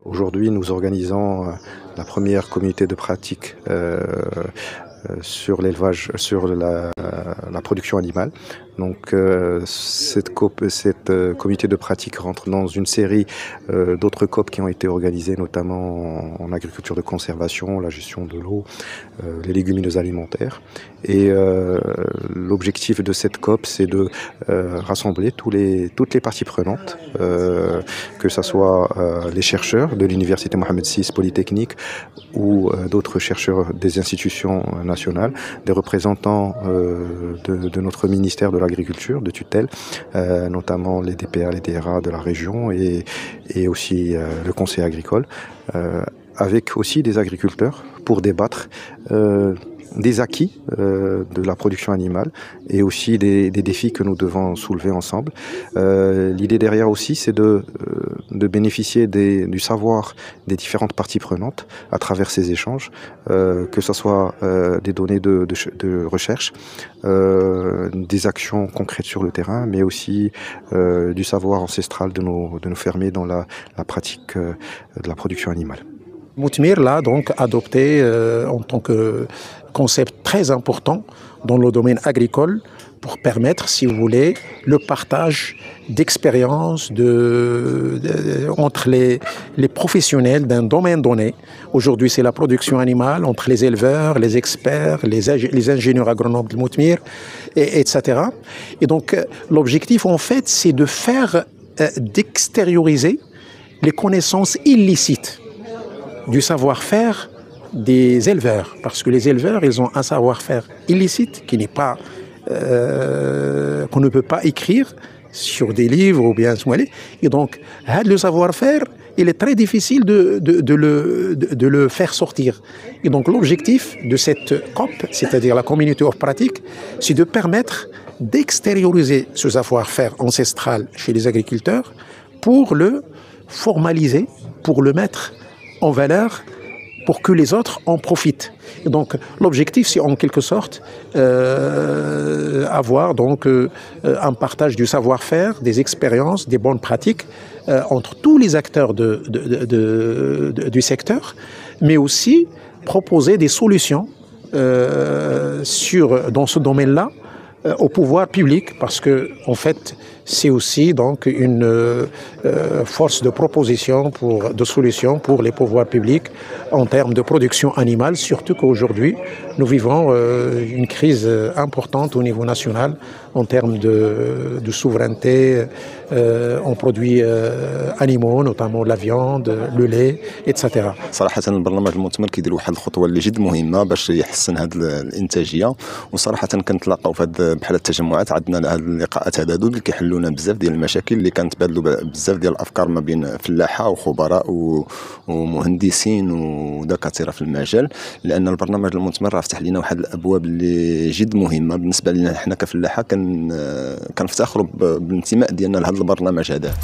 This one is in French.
Aujourd'hui, nous organisons la première communauté de pratique sur l'élevage, sur la production animale. Donc, cette communauté de pratique rentre dans une série d'autres COP qui ont été organisées, notamment en agriculture de conservation, la gestion de l'eau, les légumineuses alimentaires. Et l'objectif de cette COP, c'est de rassembler toutes les parties prenantes, que ce soit les chercheurs de l'Université Mohamed VI Polytechnique ou d'autres chercheurs des institutions nationales, des représentants de notre ministère de l'Agriculture, de tutelle, notamment les DPA, les DRA de la région et aussi le conseil agricole, avec aussi des agriculteurs pour débattre des acquis de la production animale et aussi des défis que nous devons soulever ensemble. L'idée derrière aussi, c'est de bénéficier du savoir des différentes parties prenantes à travers ces échanges, que ce soit des données de recherche, des actions concrètes sur le terrain, mais aussi du savoir ancestral de nos fermiers dans la pratique de la production animale. Moutmir l'a donc adopté en tant que concept très important dans le domaine agricole pour permettre, si vous voulez, le partage d'expériences entre les professionnels d'un domaine donné. Aujourd'hui, c'est la production animale entre les éleveurs, les experts, les ingénieurs agronomes de Moutmir, etc. Et donc, l'objectif, en fait, c'est de faire, d'extérioriser les connaissances illicites du savoir-faire des éleveurs, parce que les éleveurs, ils ont un savoir-faire illicite qui n'est pas qu'on ne peut pas écrire sur des livres ou bien et donc le savoir-faire, il est très difficile de le faire sortir. Et donc l'objectif de cette COP, c'est-à-dire la Community of Pratique, c'est de permettre d'extérioriser ce savoir-faire ancestral chez les agriculteurs pour le formaliser, pour le mettre en valeur, pour que les autres en profitent. Et donc l'objectif, c'est en quelque sorte avoir donc un partage du savoir-faire, des expériences, des bonnes pratiques entre tous les acteurs du secteur, mais aussi proposer des solutions dans ce domaine-là au pouvoir public, parce que en fait c'est aussi donc une force de proposition de solutions pour les pouvoirs publics en termes de production animale, surtout qu'aujourd'hui nous vivons une crise importante au niveau national en termes de souveraineté en produits animaux, notamment la viande, le lait, etc. صراحة البرنامج المؤتمر كيدير واحد الخطوة اللي جد مهمة باش يحسن هذه الإنتاجية، وصراحة كنتلاقاو في بحال التجمعات عندنا هاد اللقاءات هذا اللي كيحلوا لنا بزاف ديال المشاكل اللي كنتبادلوا بزاف ديال الأفكار ما بين فلاحة وخبراء ومهندسين ودكاترة في المجال، لأن البرنامج المؤتمر راه فتح لنا واحد الأبواب اللي جد مهمة بالنسبة لنا حنا كفلاحة. كنفتخروا بالانتماء ديالنا لهذا البرنامج هذا.